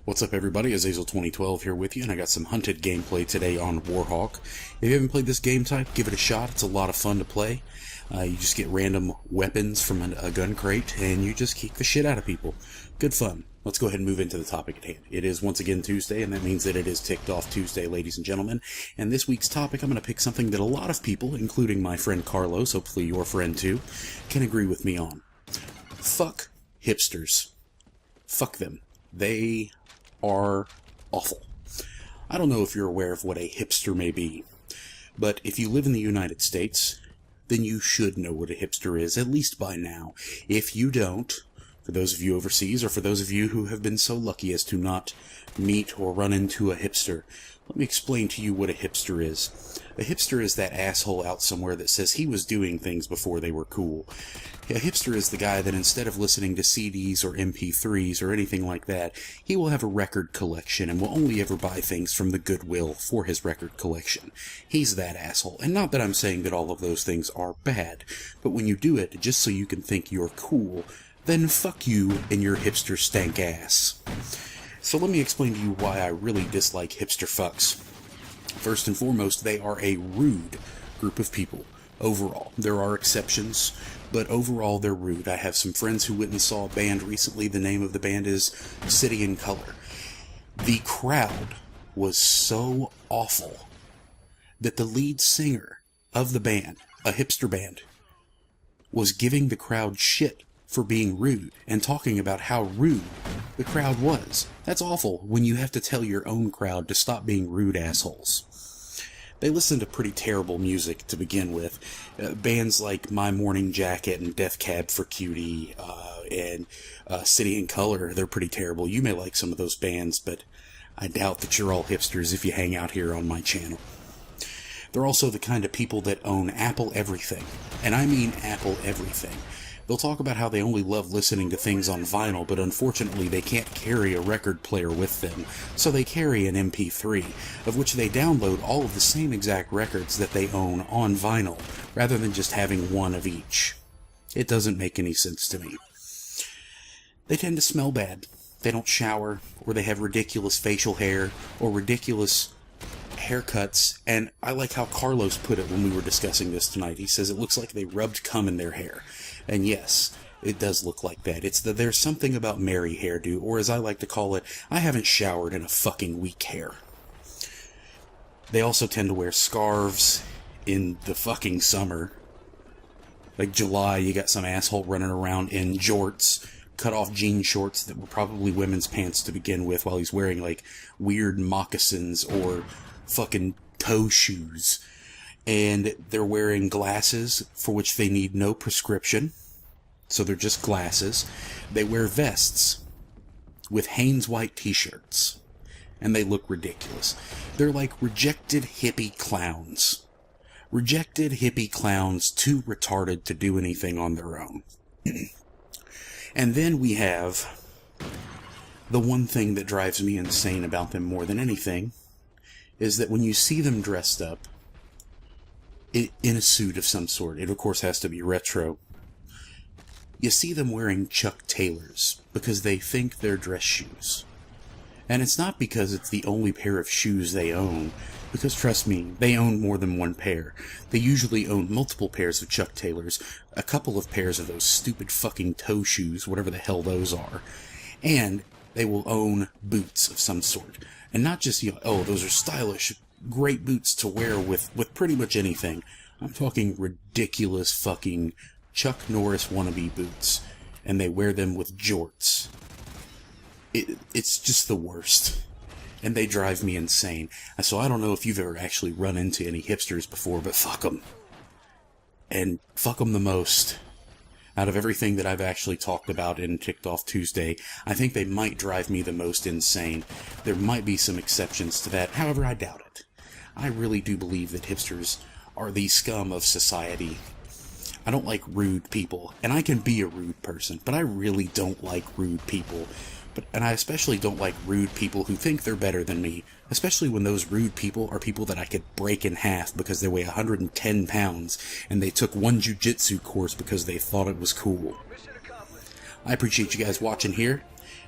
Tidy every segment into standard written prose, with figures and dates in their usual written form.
What's up everybody, Azazel2012 here with you, and I got some Hunted gameplay today on Warhawk. If you haven't played this game type, give it a shot. It's a lot of fun to play. You just get random weapons from a gun crate, and you just kick the shit out of people. Good fun. Let's go ahead and move into the topic at hand. It is once again Tuesday, and that means that it is Ticked Off Tuesday, ladies and gentlemen. And this week's topic, I'm going to pick something that a lot of people, including my friend Carlos, hopefully your friend too, can agree with me on. Fuck hipsters. Fuck them. They are awful. I don't know if you're aware of what a hipster may be, but if you live in the United States, then you should know what a hipster is, at least by now. If you don't, for those of you overseas, or for those of you who have been so lucky as to not meet or run into a hipster, let me explain to you what a hipster is. A hipster is that asshole out somewhere that says he was doing things before they were cool. A hipster is the guy that instead of listening to CDs or MP3s or anything like that, he will have a record collection and will only ever buy things from the Goodwill for his record collection. He's that asshole. And not that I'm saying that all of those things are bad, but when you do it just so you can think you're cool, then fuck you and your hipster stank ass. So let me explain to you why I really dislike hipster fucks. First and foremost, they are a rude group of people. Overall, there are exceptions, but overall they're rude. I have some friends who went and saw a band recently. The name of the band is City and Color. The crowd was so awful that the lead singer of the band, a hipster band, was giving the crowd shit for being rude and talking about how rude the crowd was. That's awful when you have to tell your own crowd to stop being rude assholes. They listen to pretty terrible music to begin with. Bands like My Morning Jacket and Death Cab for Cutie and City and Color, they're pretty terrible. You may like some of those bands, but I doubt that you're all hipsters if you hang out here on my channel. They're also the kind of people that own Apple everything. And I mean Apple everything. They'll talk about how they only love listening to things on vinyl, but unfortunately they can't carry a record player with them, so they carry an MP3, of which they download all of the same exact records that they own on vinyl, rather than just having one of each. It doesn't make any sense to me. They tend to smell bad. They don't shower, or they have ridiculous facial hair, or ridiculous haircuts, and I like how Carlos put it when we were discussing this tonight. He says it looks like they rubbed cum in their hair. And yes, it does look like that. It's that there's something about Mary hairdo, or as I like to call it, I haven't showered in a fucking week hair. They also tend to wear scarves in the fucking summer. Like July, you got some asshole running around in jorts, cut off jean shorts that were probably women's pants to begin with, while he's wearing like weird moccasins or fucking toe shoes. And they're wearing glasses for which they need no prescription. So they're just glasses. They wear vests with Hanes white t-shirts. And they look ridiculous. They're like rejected hippie clowns. Rejected hippie clowns too retarded to do anything on their own. And then we have the one thing that drives me insane about them more than anything, is that when you see them dressed up in a suit of some sort, it of course has to be retro, you see them wearing Chuck Taylors because they think they're dress shoes. And it's not because it's the only pair of shoes they own, because trust me, they own more than one pair. They usually own multiple pairs of Chuck Taylors, a couple of pairs of those stupid fucking toe shoes, whatever the hell those are, and they will own boots of some sort. And not just, oh, those are stylish, great boots to wear with pretty much anything. I'm talking ridiculous fucking Chuck Norris wannabe boots. And they wear them with jorts. It's just the worst. And they drive me insane. So I don't know if you've ever actually run into any hipsters before, but fuck them. And fuck them the most. Out of everything that I've actually talked about in Ticked Off Tuesday, I think they might drive me the most insane. There might be some exceptions to that, however, I doubt it. I really do believe that hipsters are the scum of society. I don't like rude people, and I can be a rude person, but I really don't like rude people. And I especially don't like rude people who think they're better than me, especially when those rude people are people that I could break in half because they weigh 110 pounds, and they took one jiu-jitsu course because they thought it was cool. I appreciate you guys watching here.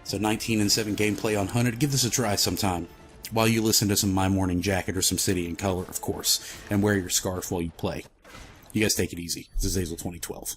So 19-7 gameplay on Hunted. Give this a try sometime, while you listen to some My Morning Jacket or some City in Color, of course, and wear your scarf while you play. You guys take it easy. This is Hazel 2012.